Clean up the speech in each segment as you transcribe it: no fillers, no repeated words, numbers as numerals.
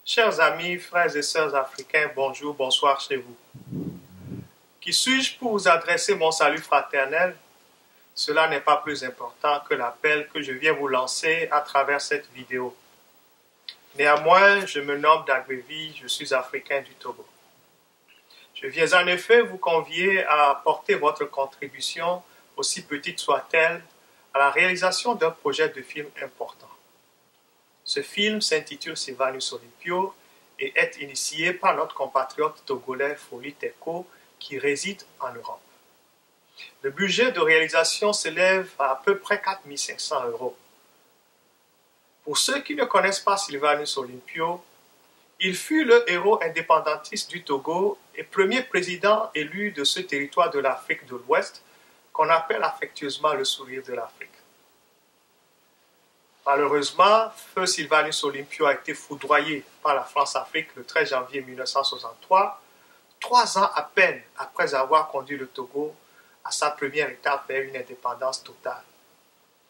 Chers amis, frères et sœurs africains, bonjour, bonsoir chez vous. Qui suis-je pour vous adresser mon salut fraternel? Cela n'est pas plus important que l'appel que je viens vous lancer à travers cette vidéo. Néanmoins, je me nomme Dagbevi, je suis africain du Togo. Je viens en effet vous convier à apporter votre contribution, aussi petite soit-elle, à la réalisation d'un projet de film important. Ce film s'intitule Sylvanus Olympio et est initié par notre compatriote togolais Foli Teko qui réside en Europe. Le budget de réalisation s'élève à peu près 4 500 €. Pour ceux qui ne connaissent pas Sylvanus Olympio, il fut le héros indépendantiste du Togo et premier président élu de ce territoire de l'Afrique de l'Ouest qu'on appelle affectueusement le sourire de l'Afrique. Malheureusement, feu Sylvanus Olympio a été foudroyé par la France-Afrique le 13 janvier 1963, 3 ans à peine après avoir conduit le Togo à sa première étape vers une indépendance totale.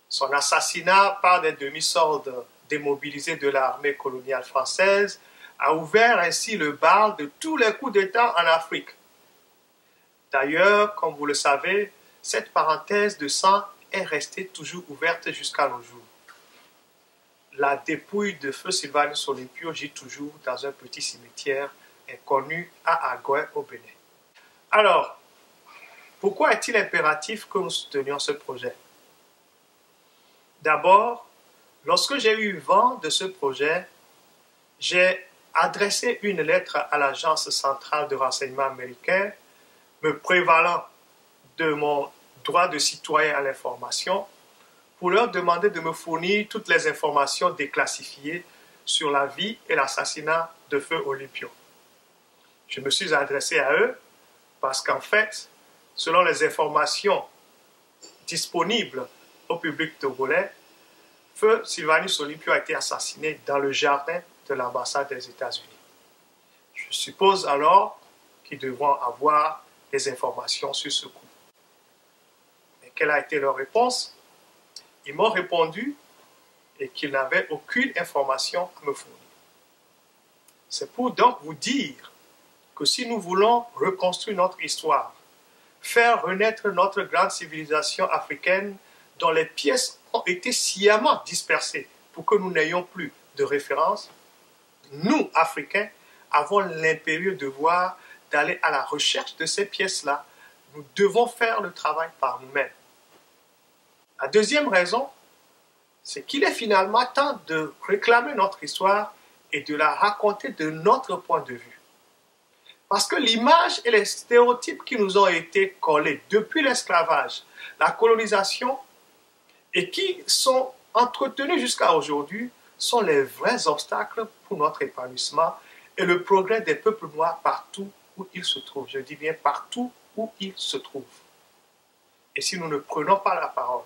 Son assassinat par des demi-soldes démobilisés de l'armée coloniale française a ouvert ainsi le bal de tous les coups d'État en Afrique. D'ailleurs, comme vous le savez, cette parenthèse de sang est restée toujours ouverte jusqu'à nos jours. La dépouille de feu Sylvanus Olympio gît toujours dans un petit cimetière inconnu à Agoué au Bénin. Alors, pourquoi est-il impératif que nous soutenions ce projet? D'abord, lorsque j'ai eu vent de ce projet, j'ai adressé une lettre à l'Agence centrale de renseignement américain, me prévalant de mon droit de citoyen à l'information, pour leur demander de me fournir toutes les informations déclassifiées sur la vie et l'assassinat de feu Olympio. Je me suis adressé à eux parce qu'en fait, selon les informations disponibles au public togolais, feu Sylvanus Olympio a été assassiné dans le jardin de l'ambassade des États-Unis. Je suppose alors qu'ils devront avoir des informations sur ce coup. Mais quelle a été leur réponse? Ils m'ont répondu et qu'ils n'avaient aucune information à me fournir. C'est pour donc vous dire que si nous voulons reconstruire notre histoire, faire renaître notre grande civilisation africaine dont les pièces ont été sciemment dispersées pour que nous n'ayons plus de référence, nous, Africains, avons l'impérieux devoir d'aller à la recherche de ces pièces-là. Nous devons faire le travail par nous-mêmes. La deuxième raison, c'est qu'il est finalement temps de réclamer notre histoire et de la raconter de notre point de vue. Parce que l'image et les stéréotypes qui nous ont été collés depuis l'esclavage, la colonisation, et qui sont entretenus jusqu'à aujourd'hui, sont les vrais obstacles pour notre épanouissement et le progrès des peuples noirs partout où ils se trouvent. Je dis bien partout où ils se trouvent. Et si nous ne prenons pas la parole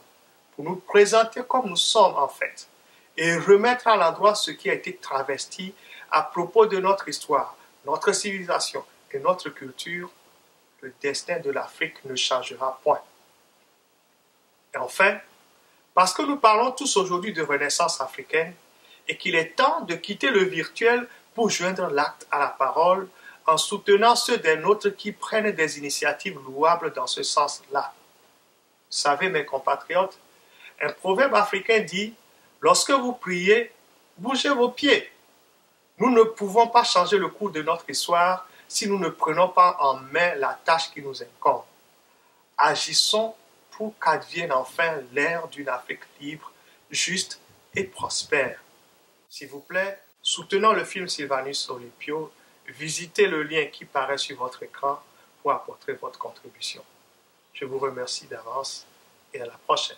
pour nous présenter comme nous sommes en fait et remettre à l'endroit ce qui a été travesti à propos de notre histoire, notre civilisation et notre culture, le destin de l'Afrique ne changera point. Et enfin, parce que nous parlons tous aujourd'hui de renaissance africaine et qu'il est temps de quitter le virtuel pour joindre l'acte à la parole en soutenant ceux des nôtres qui prennent des initiatives louables dans ce sens-là. Vous savez, mes compatriotes, un proverbe africain dit « Lorsque vous priez, bougez vos pieds ». Nous ne pouvons pas changer le cours de notre histoire si nous ne prenons pas en main la tâche qui nous incombe. Agissons pour qu'advienne enfin l'ère d'une Afrique libre, juste et prospère. S'il vous plaît, soutenons le film Sylvanus Olympio, visitez le lien qui paraît sur votre écran pour apporter votre contribution. Je vous remercie d'avance et à la prochaine.